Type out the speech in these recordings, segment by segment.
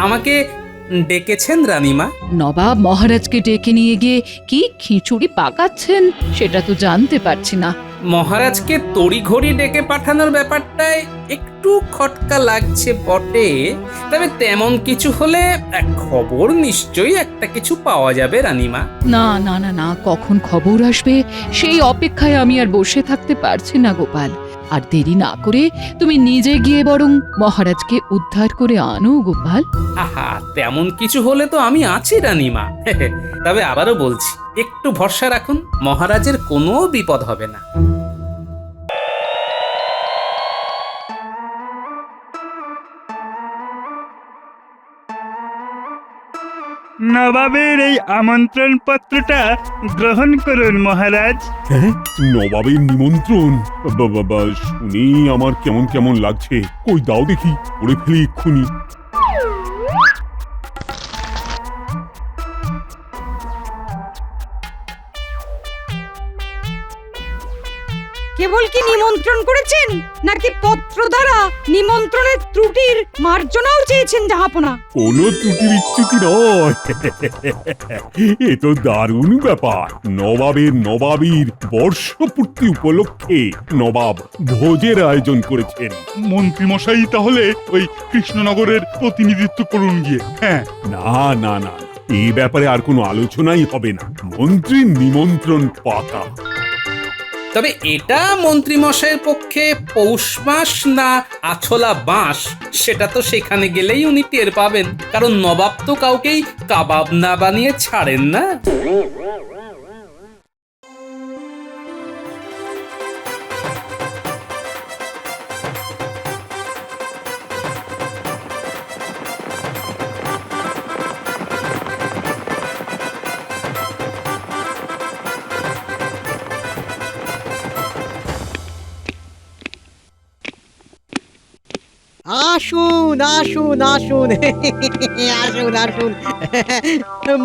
আমাকে ডেকেছেন রানীমা? নবাব মহারাজকে ডেকে নিয়ে গিয়ে কি খিচুড়ি পাকাচ্ছেন সেটা তো জানতে পারছি না। মহারাজকে তড়িঘড়ি ডেকে পাঠানোর ব্যাপারটায় একটু খটকা লাগছে বটে, তবে তেমন কিছু হলে খবর নিশ্চয়ই একটা কিছু পাওয়া যাবে রানীমা। না না না না, কখন খবর আসবে সেই অপেক্ষায় আমি আর বসে থাকতে পারছি না গোপাল। আর দেরি না করে তুমি নিজে গিয়ে বরং মহারাজকে উদ্ধার করে আনো গোপাল। আহা, তেমন কিছু হলে তো আমি আছি রানীমা। তবে আবারও বলছি, একটু ভরসা রাখুন, মহারাজের কোনো বিপদ হবে না। নবাবের এই আমন্ত্রণ পত্রটা গ্রহণ করুন মহারাজ। হ্যাঁ, নবাবের নিমন্ত্রণ। বাবা, শুনেই আমার কেমন কেমন লাগছে। কই দাও দেখি, পড়ে ফেলি এক্ষুনি। কেবল কি নিমন্ত্রণ করেছেন নাকি পত্র দ্বারা নিমন্ত্রণের ত্রুটির মার্জনাও চেয়েছেন জাহাপনা? কোনো ত্রুটি বিচ্যুতি নয়। এ তো দারুণ ব্যাপার। নবাবের নবাবীর বর্ষপূর্তি উপলক্ষে নবাব ভোজের আয়োজন করেছেন। মন্ত্রীমশাই তাহলে ওই কৃষ্ণনগরের প্রতিনিধিত্ব করুন গিয়ে। হ্যাঁ, না না না, এই ব্যাপারে আর কোনো আলোচনাই হবে না। মন্ত্রীর নিমন্ত্রণ পাকা। তবে এটা মন্ত্রীমশাইয়ের পক্ষে পৌষ মাস না আছলা বাঁশ, সেটা তো সেখানে গেলেই উনি টের পাবেন, কারণ নবাব তো কাউকেই কাবাব না বানিয়ে ছাড়েন না। আসুন আসুন আসুন আসুন আসুন,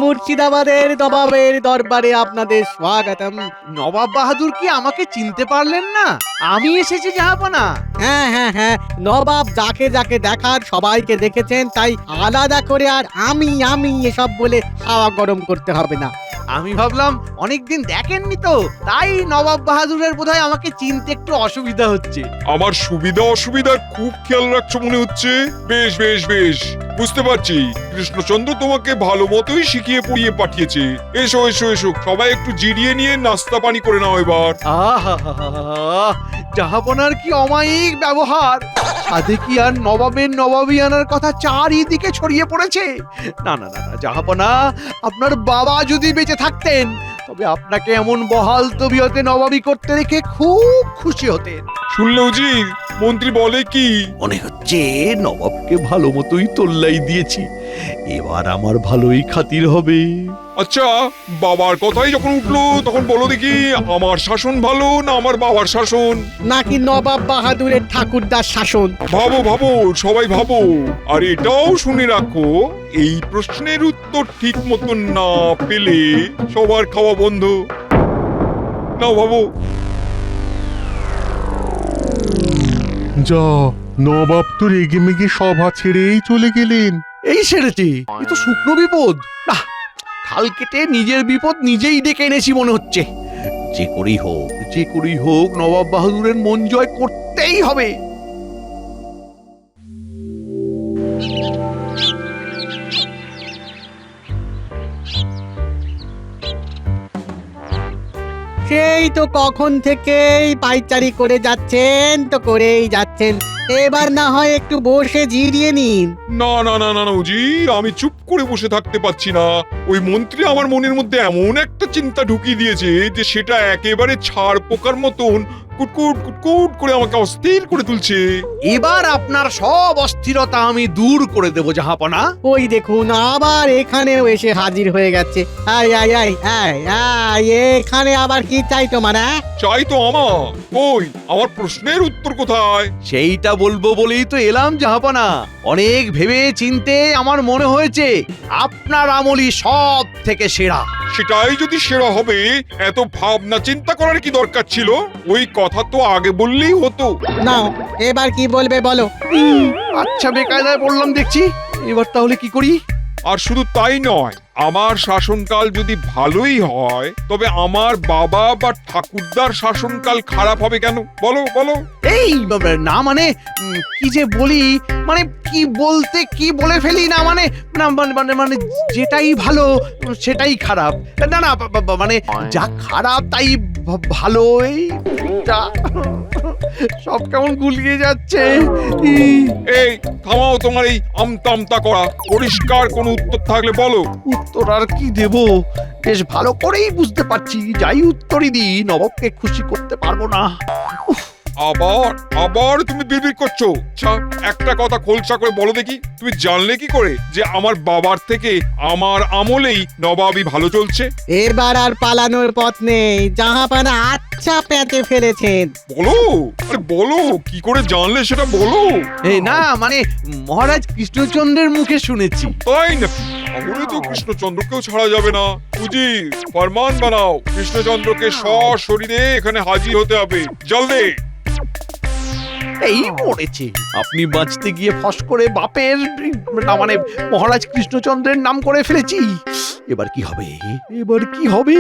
মুর্শিদাবাদের নবাবের দরবারে আপনাদের স্বাগতম। নবাব বাহাদুর কি আমাকে চিনতে পারলেন না? আমি এসেছি জাহাপনা। হ্যাঁ হ্যাঁ হ্যাঁ, নবাব যাকে যাকে দেখার সবাইকে দেখেছেন, তাই আলাদা করে আর আমি আমি এসব বলে হাওয়া গরম করতে হবে না। আমি ভাবলাম অনেকদিন দেখেননি তো, তাই নবাব বাহাদুরের বোধহয় আমাকে চিনতে একটু অসুবিধা হচ্ছে। আমার সুবিধা অসুবিধার খুব খেয়াল রাখছো মনে হচ্ছে। বেশ বেশ বেশ, বুঝতে পারছি কৃষ্ণচন্দ্র তোমাকে ভালো মতোই শিখিয়ে পড়িয়ে পাঠিয়েছে। এসো এসো এসো, সবাই একটু জিরিয়ে নিয়ে নাস্তা পানি করে নাও এবার। আহা, জাহাপনার কি অমায়িক ব্যবহার! সাধে কি আর নবাবের নবাবিয়ানার কথা চারিদিকে ছড়িয়ে পড়েছে? না না না না, জাহাপনা, আপনার বাবা যদি বেঁচে থাকতেন তবে আপনাকে এমন বহাল তবিয়তে নবাবি করতে দেখে খুব খুশি হতেন। শুনলে উজির, মন্ত্রী বলে কি? মনে হচ্ছে নবাবকে ভালো মতোই তোল্লাই দিয়েছি, এবার আমার ভালোই খাতির হবে। আচ্ছা, বাবার কথাই যখন উঠলো তখন বলো দেখি, আমার শাসন ভালো না আমার বাবার শাসন? নাকি নবাব বাহাদুরের ঠাকুরদার শাসন? ভাবো ভাবো, সবাই ভাবো। আর এটাও শুনে রাখো, এই প্রশ্নের উত্তর ঠিক মতন না পেলে সবার খাওয়া বন্ধ। নাও ভাবো। যা, নবাব তো রেগে মেগে সভা ছেড়েই চলে গেলেন। এই সেরেছে, এ তো শুকনো বিপদ। না, খাল কেটে নিজের বিপদ নিজেই ডেকে এনেছি মনে হচ্ছে। যে করেই হোক নবাব বাহাদুরের মন জয় করতেই হবে। সেই তো কখন থেকেই পাইচারি করে যাচ্ছেন, তো করেই যাচ্ছেন, এবার না হয় একটু বসে জিরিয়ে নিন। না না না না না উজি, আমি চুপ করে বসে থাকতে পারছি না। ওই মন্ত্রী আমার মনের মধ্যে এমন একটা চিন্তা ঢুকিয়ে দিয়েছে যে সেটা একেবারে ছাড় পোকার মতন কুটকুট কুটকুট করে আমাকে অস্থির করে তুলছে। এবার আপনার সব অস্থিরতা আমি দূর করে দেব জাহাপনা। ওই দেখুন, আবার এখানেও এসে হাজির হয়ে গেছে। আয় আয় আয় আয় আয়, এখানে আবার কি চাই তোমার? চাই তো ওই আমার প্রশ্নের উত্তর কোথায়? সেইটা বলবো বলেই তো এলাম জাহাপনা। অনেক ভেবে চিনতে আমার মনে হয়েছে আপনার আমলই সব থেকে সেরা। সেটাই যদি সেরা হবে, এত ভাবনা চিন্তা করার কি দরকার ছিল? ওই কথা তো আগে বললেই হতো। নাও, এবার কি বলবে বলো। আচ্ছা, বেকায়দায় বললাম দেখছি। এবার তাহলে কি করি? আর শুধু তাই নয়, আমার শাসনকাল যদি ভালোই হয় তবে আমার বাবা বা ঠাকুরদার শাসনকাল খারাপ হবে কেন? বলো বলো। এই না মানে কি যে বলি, মানে কি বলতে কি বলে ফেলি, না মানে না মানে মানে মানে যেটাই ভালো সেটাই খারাপ। না না মানে যা খারাপ তাই ভালো, এইটা সব কেমন গুলিয়ে যাচ্ছে। এই থামাও তোমার এই আমতামতা করা, পরিষ্কার কোনো উত্তর থাকলে বলো। উত্তর আর কি দেব, বেশ ভালো করেই বুঝতে পারছি যাই উত্তরই দিই নবাবকে খুশি করতে পারবো না। আবার আবার তুমি বিড়বিড় করছো। আচ্ছা, একটা কথা খোলসা করে বলো দেখি, তুমি জানলে কি করে যে আমার বাবার থেকে আমার আমলেই নবাবই ভালো চলছে? এবার আর পালানোর পথ নেই, জাহাপানা আচ্ছা প্যাঁচে ফেলেছেন। বলো, আরে বলো, কি করে জানলে সেটা বলো। এই না মানে মহারাজ কৃষ্ণচন্দ্রের মুখে শুনেছি। তাই না? তাহলে তো কৃষ্ণচন্দ্রকেও ছাড়া যাবে না। উজির, ফরমান বানাও, কৃষ্ণচন্দ্রকে সশরীরে এখানে হাজির হতে হবে, জলদি। এই মরেছে, আপনি বাঁচতে গিয়ে ফস করে বাপের না মানে মহারাজ কৃষ্ণচন্দ্রের নাম করে ফেলেছি। এবার কি হবে, এবার কি হবে?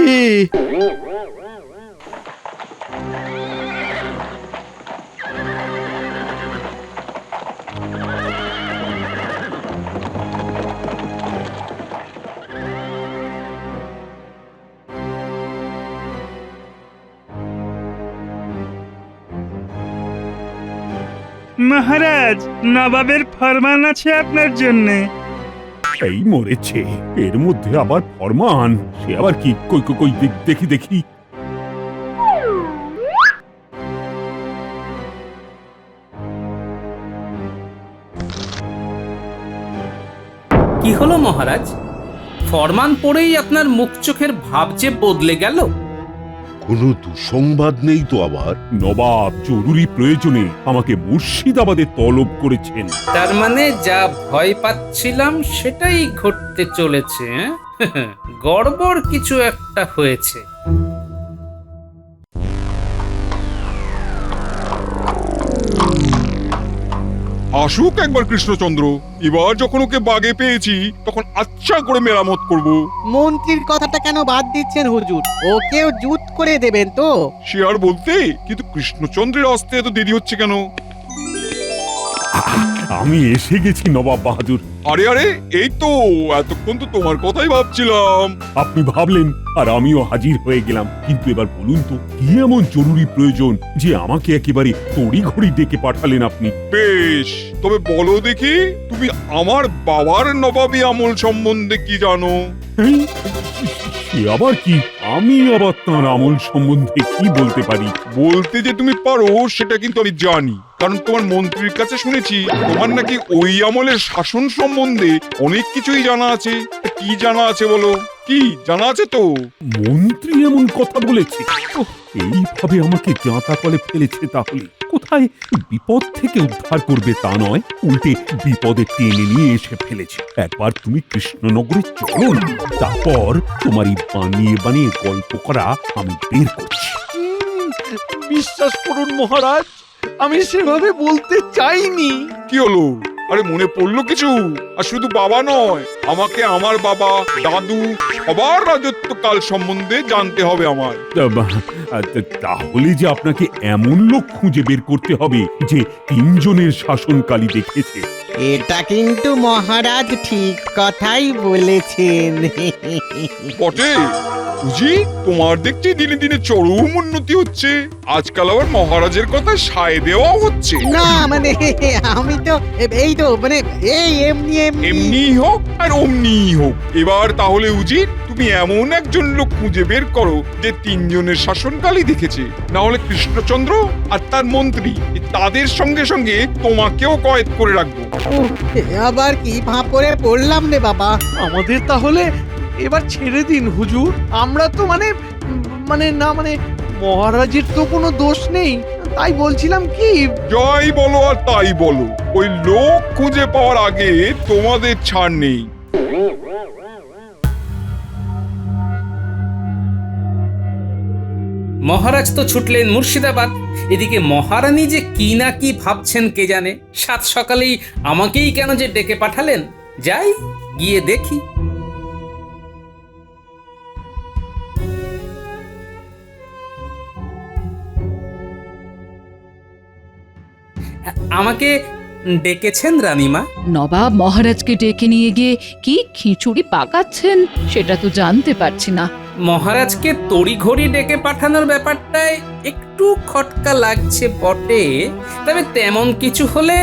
মহারাজ, নবাবের ফরমান আছে আপনার জন্যে। এই মরেছে, এর মধ্যে আবার ফরমান, সে আবার কি? কই কই কই দেখি দেখি। কি হলো মহারাজ? ফরমান পড়েই আপনার মুখ চোখের ভাব যে বদলে গেল। কোনো দুঃসংবাদ নেই তো আবার? নবাব জরুরি প্রয়োজনে আমাকে মুর্শিদাবাদে তলব করেছেন। তার মানে যা ভয় পাচ্ছিলাম সেটাই ঘটতে চলেছে। গড়বড় কিছু একটা হয়েছে। আসুক একবার কৃষ্ণচন্দ্র, এবার যখন ওকে বাগে পেয়েছি তখন আচ্ছা করে মেরামত করব। মন্ত্রীর কথাটা কেন বাদ দিচ্ছেন হুজুর? ওকেও জুত করে দেবেন তো? সে আর বলতে, কিন্তু কৃষ্ণচন্দ্রের আসতে এত দেরি হচ্ছে কেন? আমি এসে গেছি নবাব বাহাদুর। আরে আরে, এই তো এতক্ষণ তো তোমার কথাই ভাবছিলাম। আপনি ভাবলেন আর আমিও হাজির হয়ে গেলাম, কিন্তু এবার বলুন তো কি এমন জরুরি প্রয়োজন যে আমাকে একেবারে তড়িঘড়ি ডেকে পাঠালেন আপনি? বেশ, তবে বলো দেখি, তুমি আমার বাবার নবাবী আমল সম্বন্ধে কি জানো? এই, সে আবার কি? আমি আবার তাঁর আমল সম্বন্ধে কি বলতে পারি? বলতে যে তুমি পারো সেটা কিন্তু আমি জানি, কারণ তোমার মন্ত্রীর কাছে শুনেছি তোমার নাকি ওই আমলের শাসন সম্বন্ধে অনেক কিছুই জানা আছে। তা কি জানা আছে বলো? কি জানা আছে তো? মন্ত্রী এমন কথা বলেছে? ওহ, এইভাবে আমাকে জাঁতা কলে ফেলেছে, তাহলে কোথায় বিপদ থেকে উদ্ধার করবে তা নয়, উল্টে বিপদে টেনে নিয়ে এসে ফেলেছে। একবার তুমি কৃষ্ণনগরে চলো না, তারপর তোমার এই বানিয়ে বানিয়ে গল্প করা আমি বের করছি। বিশ্বাস করুন মহারাজ, আমি সেভাবে বলতে চাইনি। কি হলো? আরে মনে পড়লো কিছু? আর শুধু বাবা নয়, আমাকে আমার বাবা, দাদু, সবার রাজত্বকাল সম্বন্ধে জানতে হবে আমার। তাহলে যে আপনাকে এমন লোক খুঁজে বের করতে হবে যে তিনজনের শাসনকালই দেখেছে। এটা কিন্তু মহারাজ ঠিক কথাই বলেছেন। বটে বুঝি, তোমার দেখছি দিনে দিনে চরম উন্নতি হচ্ছে। আজকাল আবার মহারাজের কথা সায় দেওয়া হচ্ছে। না মানে আমি তো এই তো মানে এই এমনি এমনি এমনি হোক আর অমনি হোক, এবার তাহলে উজির তুমি এমন একজন লোক খুঁজে বের করো যে তিনজনের শাসনকালই দেখেছে। না হলে কৃষ্ণচন্দ্র আর তার মন্ত্রী তাদের সঙ্গে সঙ্গে তোমাকেও কয়েদ করে রাখবো। আবার কি ফাঁপড়ে পড়লাম রে বাবা। আমাদের তাহলে এবার ছেড়ে দিন হুজুর, আমরা তো মানে মানে না মানে মহারাজের তো কোনো দোষ নেই, তাই বলছিলাম কি। যাই বলো আর তাই বলো, ওই লোক খুঁজে পাওয়ার আগে তোমাদের ছাড় নেই। মহারাজ তো ছুটলেন মুর্শিদাবাদ, এদিকে মহারানী যে কি না কি ভাবছেন কে জানে। সাত সকালেই আমাকেই কেন যে ডেকে পাঠালেন। যাই গিয়ে দেখি। আমাকে ডেকেছেন রানীমা? নবাব মহারাজকে ডেকে নিয়ে গিয়ে কি খিচুড়ি পাকাচ্ছেন সেটা তো জানতে পারছি না। মহারাজকে তড়িঘড়ি ডেকে পাঠানোর ব্যাপারটায় একটু খটকা লাগছে বটে, তবে তেমন কিছু হলে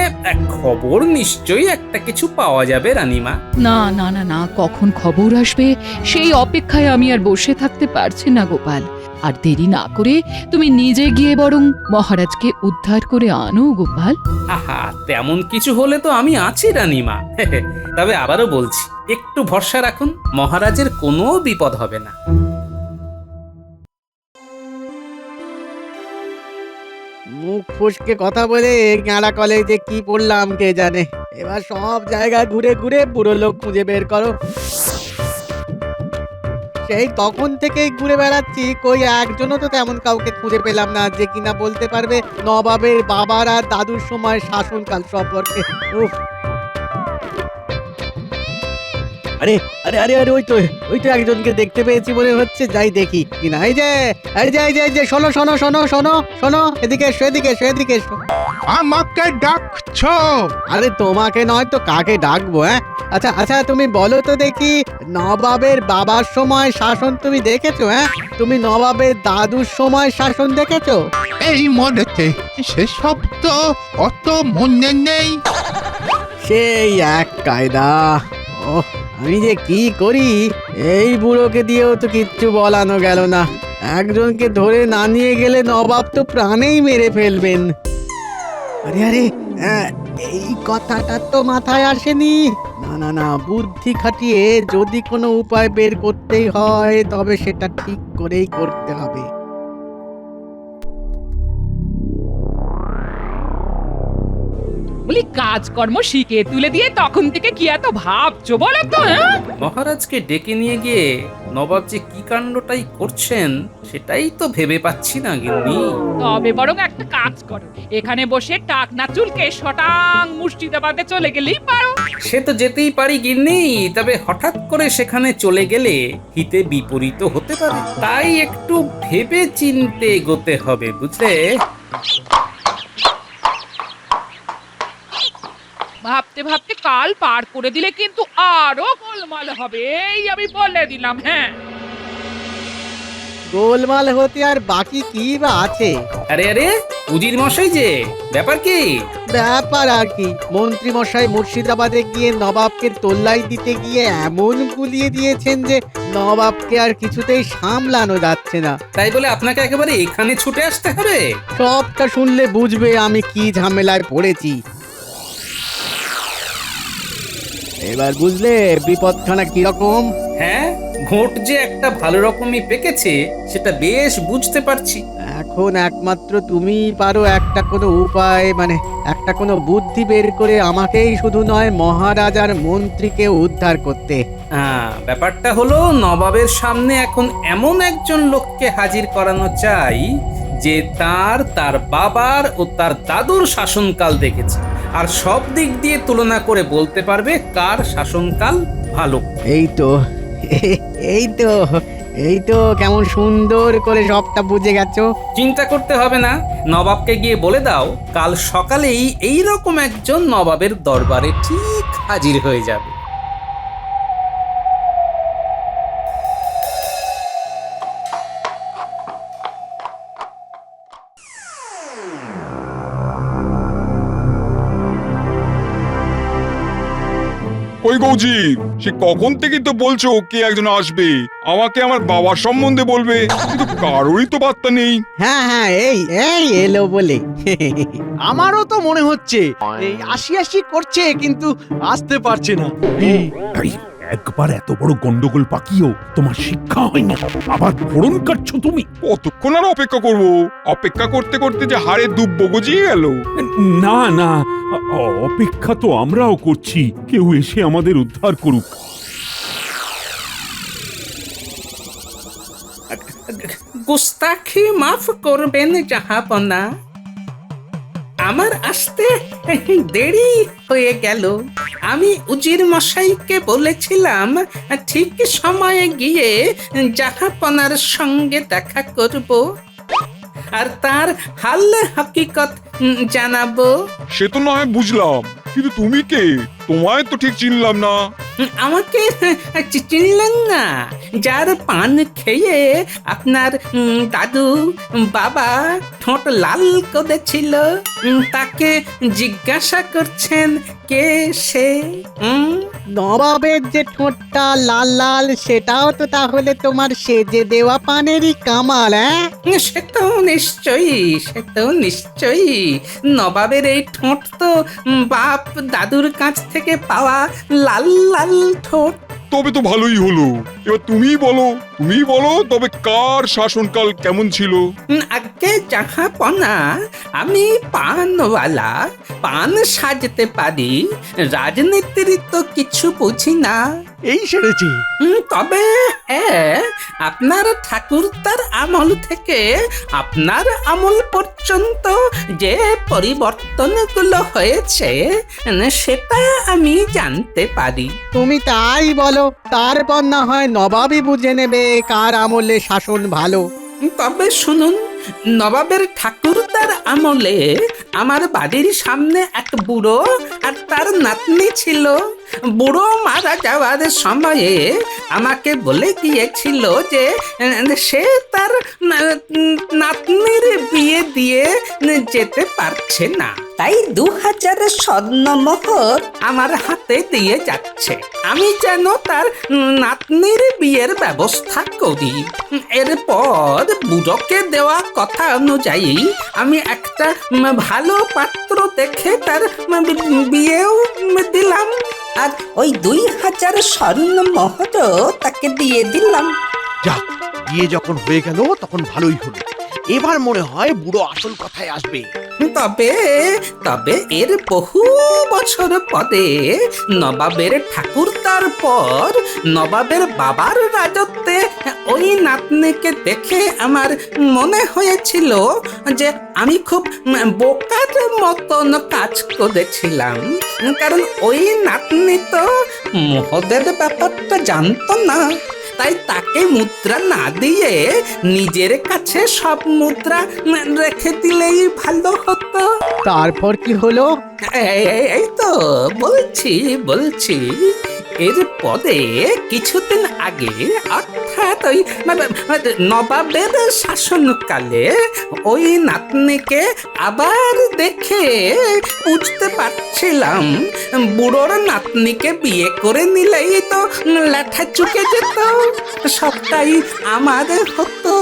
খবর নিশ্চয়ই একটা কিছু পাওয়া যাবে রানীমা। না না না না, কখন খবর আসবে সেই অপেক্ষায় আমি আর বসে থাকতে পারছি না গোপাল। আর দেরি না করে তুমি নিজে গিয়ে বরং মহারাজকে উদ্ধার করে আনো গোপাল। আহা, তেমন কিছু হলে তো আমি আছি রানীমা। তবে আবারও বলছি, একটু ভরসা রাখুন, মহারাজের কোনো বিপদ হবে না। মুখ ফুসকে কথা বলে গাঁড়া কলেজে কি পড়লাম কে জানে। এবার সব জায়গায় ঘুরে ঘুরে বুড়ো লোক খুঁজে বের করো। সেই তখন থেকেই ঘুরে বেড়াচ্ছি, কই একজনও তো তেমন কাউকে খুঁজে পেলাম না যে কিনা বলতে পারবে নবাবের বাবার আর দাদুর সময় শাসনকাল সম্পর্কে। উফ। আরে আরে আরে আরে ওই তো একজনকে দেখতে পেয়েছি মনে হচ্ছে, যাই দেখি কিনা। এই যে শোনো শোনো শোনো শোনো শোনো, এদিকে এসো, এদিকে এসো, এদিকে এসো। আমাকে ডাকছো? আরে তোমাকে নয় তো কাকে ডাকবো? হ্যাঁ, আচ্ছা আচ্ছা, তুমি বলো তো দেখি, নবাবের বাবার সময় শাসন তুমি দেখেছো? হ্যাঁ, তুমি নবাবের দাদুর সময় শাসন দেখেছো? এই মনেতে, সেসব তো অত মনে নেই। সেই এক কায়দা। ও, আমি যে কি করি, এই বুড়োকে দিয়েও তো কিচ্ছু বলানো গেল না। একজনকে ধরে না নিয়ে গেলে নবাব তো প্রাণেই মেরে ফেলবেন। আরে আরে, এই কথাটা তো মাথায় আসেনি। না না না, বুদ্ধি খাটিয়ে যদি কোনো উপায় বের করতেই হয় তবে সেটা ঠিক করেই করতে হবে। বলি কাজকর্ম শিখে তুলে দিয়ে তখন থেকে কি এত ভাবছো বলো তো? মহারাজকে ডেকে নিয়ে গিয়ে নবাব যে কি কাণ্ডটাই করছেন সেটাই তো ভেবে পাচ্ছি না গিন্নি। তবে বরং একটা কাজ করো, এখানে বসে টাকনা চুলকে শটাং মুর্শিদাবাদে চলে গেলেই পারো। সে তো যেতেই পারি গিন্নি, তবে হঠাৎ করে সেখানে চলে গেলে হিতে বিপরীত হতে পারে, তাই একটু ভেবে চিন্তে এগোতে হবে, বুঝলে? ভাবতে ভাবতে কাল পার করে দিলে কিন্তু আরো গোলমাল হবে, এই আমি বলে দিলাম। হ্যাঁ, গোলমাল হতে আর বাকি কি বা আছে? আরে আরে, উজির মশাই যে, ব্যাপার কি? ব্যাপার আর কি, মন্ত্রী মশাই মুর্শিদাবাদে গিয়ে নবাবকে তোল্লাই দিতে গিয়ে এমন গুলিয়ে দিয়েছেন যে নবাবকে আর কিছুতেই সামলানো যাচ্ছে না। তাই বলে আপনাকে একেবারে এখানে ছুটে আসতে হবে? সবটা শুনলে বুঝবে আমি কি ঝামেলায় পড়েছি। এবার বুঝলে বিপদখানা কিরকম? হ্যাঁ, ঘোট যে একটা ভালো রকমই পেকেছে সেটা বেশ বুঝতে পারছি। এখন একমাত্র তুমিই পারো একটা কোনো উপায়, মানে একটা কোনো বুদ্ধি বের করে আমাকেই শুধু নয় মহারাজ আর মন্ত্রীকে উদ্ধার করতে। ব্যাপারটা হলো, নবাবের সামনে এখন এমন একজন লোককে হাজির করানো চাই যে তার বাবার ও তার দাদুর শাসনকাল দেখেছে, আর সব দিক দিয়ে তুলনা করে বলতে পারবে কার শাসনকাল ভালো। এই তো এই তো এই তো কেমন সুন্দর করে সবটা বুঝে গেছো। চিন্তা করতে হবে না, নবাবকে গিয়ে বলে দাও কাল সকালেই এই রকম একজন নবাবের দরবারে ঠিক হাজির হয়ে যাবে। ওই গৌজি, সে কখন থেকে তো বলছো কে একজন আসবে, আমাকে আমার বাবার সম্বন্ধে বলবে, কিন্তু কারোরই তো বার্তা নেই। হ্যাঁ হ্যাঁ, এই এই এলো বলে। আমারও তো মনে হচ্ছে এই আসি আসি করছে কিন্তু আসতে পারছে না। এই, একবার এত বড় গন্ডগোল পাকিও তোমার শিক্ষা হয়নি, আবার ফোড়ন কাটছো তুমি। কতক্ষণ আর অপেক্ষা করব? অপেক্ষা করতে করতে যে হাড়ে দুব্ব গজিয়ে গেল। না না, অপেক্ষা তো আমরাও করছি, কেউ এসে আমাদের উদ্ধার করুক। গুস্তাখি মাফ করবেন জাহাপনা, আমার আসতে দেরি হয়ে গেল। আমি উজির মশাইকে বলেছিলাম ঠিক সময়ে গিয়ে জাহাপনার সঙ্গে দেখা করব আর তার হাল হকিকত জানাবো। সে তো না হয় বুঝলাম, কিন্তু তুমি কে? তোমায় তো ঠিক চিনলাম না। আমাকে চিনলেন না? যার পান খেয়ে আপনার দাদু বাবা ঠোঁট লাল করেছিল, তাকে জিজ্ঞাসা করছেন কে সে? নবাবের যে ঠোঁটটা লাল লাল, সেটাও তো তাহলে তোমার সেজে দেওয়া পানেরই কামাল, হ্যাঁ? সে তো নিশ্চয়ই, সে তো নিশ্চয়ই। নবাবের এই ঠোঁট তো বাপ দাদুর কাছ থেকে পাওয়া লাল লাল ঠোঁট। তবে তো ভালোই হলো। এবার তুমি বলো তবে কার শাসনকাল কেমন ছিল? আগে জাহাপনা, আমি পানওয়ালা, পান সাজতে পারি, রাজনীতির তো কিছু বুঝি না। এই সেরেছে। তবে হ্যাঁ, আপনার ঠাকুরদার আমল থেকে আপনার আমল পর্যন্ত যে পরিবর্তনগুলো হয়েছে সেটা আমি জানতে পারি। তুমি তাই বলো, তারপর না হয় নবাবই বুঝে নেবে কার আমলে শাসন ভালো। তবে শুনুন, নবাবের ঠাকুরদার আমলে আমার বাড়ির সামনে এক বুড়ো আর তার নাতনি ছিল। বুড়ো মারা যাওয়ার সময়ে আমাকে বলে গিয়েছিল যে সে তার নাতনির বিয়ে দিয়ে যেতে পারছে না, তাই 2000 স্বর্ণমোহর আমার হাতে দিয়ে যাচ্ছে। আমি যেন তার নাতনির বিয়ের ব্যবস্থা করি। এরপর বুড়োকে দেওয়া কথা অনুযায়ী আমি একটা ভালো পাত্র দেখে তার বিয়েও দিলাম, আর ওই 2000 স্বর্ণমোহরও তাকে দিয়ে দিলাম। যাক, বিয়ে যখন হয়ে গেল তখন ভালোই হলো। এবার মনে হয় বুড়ো আসল কথায় আসবে। তবে তবে এর বহু বছর পরে নবাবের ঠাকুরদার পর নবাবের বাবার রাজত্বে ওই নাতনিকে দেখে আমার মনে হয়েছিল যে আমি খুব বোকার মতন কাজ করেছিলাম, কারণ ওই নাতনি তো মোহদের ব্যাপারটা জানতো না। তাই তাকে মুদ্রা না দিয়ে নিজের কাছে সব মুদ্রা রেখে দিলেই ভালো হতো। তারপর কি হলো? এই তো বলছি এর পরে কিছুদিন আগে, অর্থাৎ ওই নবাবের শাসনকালে ওই নাতনিকে আবার দেখে বুঝতে পারছিলাম বুড়োর নাতনিকে বিয়ে করে নিলেই তো লেঠা চুকে যেত, সবটাই আমাদের হতো।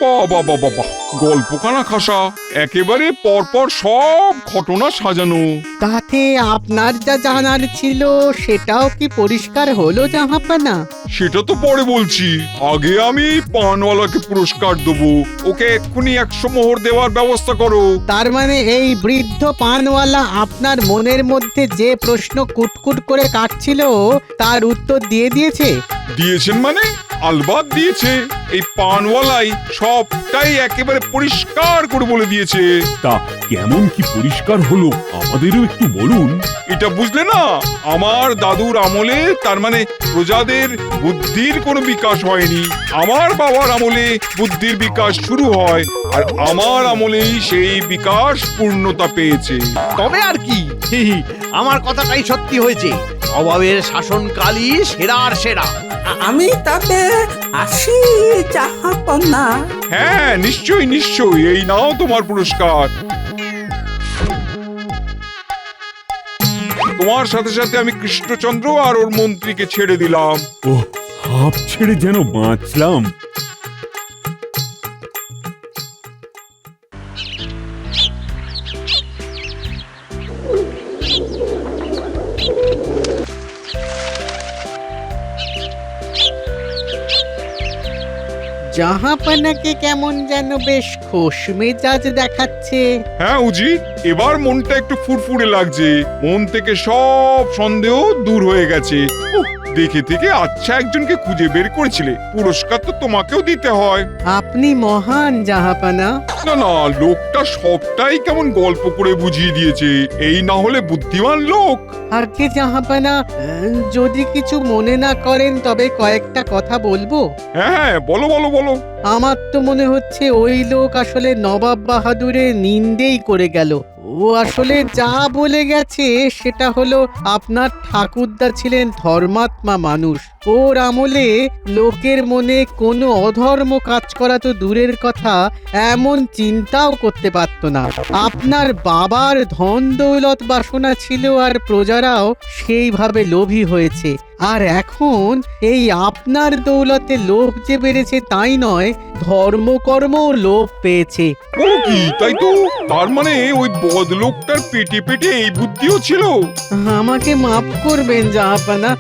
বাবা বাবা বাহ, গল্পখানা খাসা, একেবারে পরপর সব ঘটনা সাজানো। তাতে আপনার যা জানার ছিল সেটাও কি পরিষ্কার হলো জাহাপানা? সেটা তো পরে বলছি, আগে আমি পানওয়ালাকে পুরস্কার দেবো। ওকে এক্ষুনি 100 মোহর দেওয়ার ব্যবস্থা করো। তার মানে এই বৃদ্ধ পানওয়ালা আপনার মনের মধ্যে যে প্রশ্ন কুটকুট করে কাটছিল তার উত্তর দিয়ে দিয়েছে? দিয়েছেন মানে? আলবাত দিয়েছে। এই পানওয়ালাই সবটাই একেবারে পরিষ্কার করে বলে দিয়েছে। তা কেমন কি পরিষ্কার হলো আমাদেরও একটু বলুন। এটা বুঝলে না, আমার দাদুর আমলে, তার মানে প্রজাদের বুদ্ধির কোনো বিকাশ হয়নি। আমার বাবার আমলে বুদ্ধির বিকাশ শুরু হয়, আর আমার আমলেই সেই বিকাশ পূর্ণতা পেয়েছে। তবে আর কি, আমার কথাটাই সত্যি হয়েছে। নবাবের শাসনকালই সেরার সেরা। আমি তবে আসি জাহাপনা। হ্যাঁ, নিশ্চয়ই, এই নাও তোমার পুরস্কার। তোমার সাথে সাথে আমি কৃষ্ণচন্দ্র আর ওর মন্ত্রীকে ছেড়ে দিলাম। ও, হাফ ছেড়ে যেন বাঁচলাম। জাহাপানাকে কেমন যেন বেশ খোশ মেজাজ দেখাচ্ছে। হ্যাঁ উজির, এবার মনটা একটু ফুরফুরে লাগছে। মন থেকে সব সন্দেহ দূর হয়ে গেছে। দেখে থেকে আচ্ছা একজনকে খুঁজে বের করেছিলে, পুরস্কার তো তোমাকেও দিতে হয়। আপনি মহান জাহাপানা। না না, লোকটা সবটাই কেমন গল্প করে বুঝিয়ে দিয়েছে, এই না হলে বুদ্ধিমান লোক। আর কে জাহাপানা, যদি কিছু মনে না করেন তবে কয়েকটা কথা বলবো। হ্যাঁ হ্যাঁ, বলো বলো বলো। আমার তো মনে হচ্ছে ওই লোক আসলে নবাব বাহাদুরের নিন্দেই করে গেল। ও আসলে যা বলে গেছে সেটা হলো আপনার ঠাকুরদা ছিলেন ধর্মাত্মা মানুষ। ওর আমলে লোকের মনে কোনো অধর্ম কাজ করা তো দূরের কথা, এমন চিন্তাও করতে পারত না। আপনার বাবার ধন দৌলত বাসনা ছিল আর প্রজারাও সেইভাবে লোভী হয়েছে। আর এখন এই আপনার দৌলতে লোভ যে বেড়েছে তাই নয়, ধর্মকর্ম লোভ পেয়েছে। ও কি, তাই তো? তার মানে ওই বদলোকটার পেটে পেটে এই বুদ্ধিও ছিল। আমাকে মাফ করবেন জাহাপানা,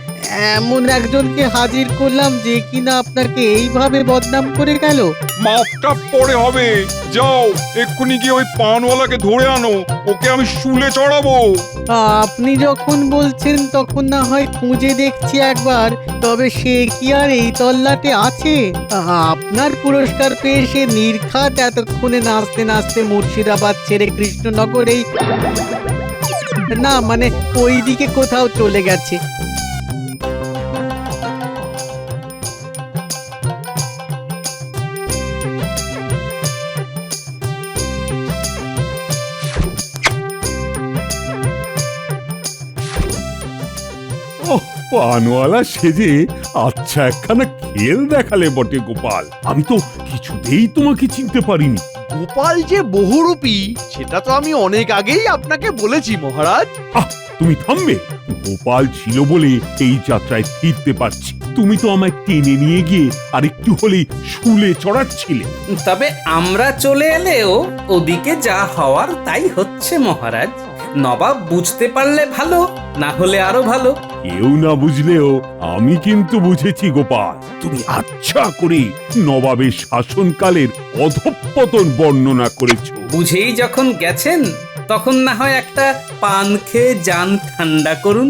এমন একজনকে হাজির করলাম যে কিনা আপনাকে এইভাবে বদনাম করে গেল। মাপটা পরে হবে, যাও এক্ষুনি গিয়ে ওই পানওয়ালাকে ধরে আনো, ওকে আমি শুলে চড়াবো। আপনি যখন বলছেন তখন না হয় খুঁজে দেখছি একবার, তবে সে কি আর এই তল্লাটে আছে? আপনার পুরস্কার পেয়ে সে নির্ঘাত এতক্ষণে নাচতে নাচতে মুর্শিদাবাদ ছেড়ে কৃষ্ণনগরেই, না মানে ওই দিকে কোথাও চলে গেছে। ওহ, পানওয়ালা সেজে আচ্ছা একখানা খেল দেখালে বটে গোপাল। আমি তো কিছুতেই তোমাকে চিনতে পারিনি। গোপাল যে বহুরূপী সেটা তো আমি অনেক আগেই আপনাকে বলেছি মহারাজ। তুমি থামবে? গোপাল ছিল বলে এই যাত্রায় ফিরতে পারছি। তুমি তো আমায় টেনে নিয়ে গিয়ে আর একটু হলেই শুলে চড়াচ্ছিলে। তবে আমরা চলে এলেও ওদিকে যা হওয়ার তাই হচ্ছে মহারাজ। নবাব বুঝতে পারলে ভালো, না হলে আরো ভালো। কেউ না বুঝলেও আমি কিন্তু বুঝেছি গোপাল। তুমি আচ্ছা করে নবাবের শাসনকালের অধঃপতন বর্ণনা করেছো। বুঝেই যখন গেছেন তখন না হয় একটা পান খেয়ে যান ঠান্ডা করুন।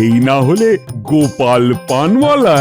এই না হলে গোপাল পানওয়ালা।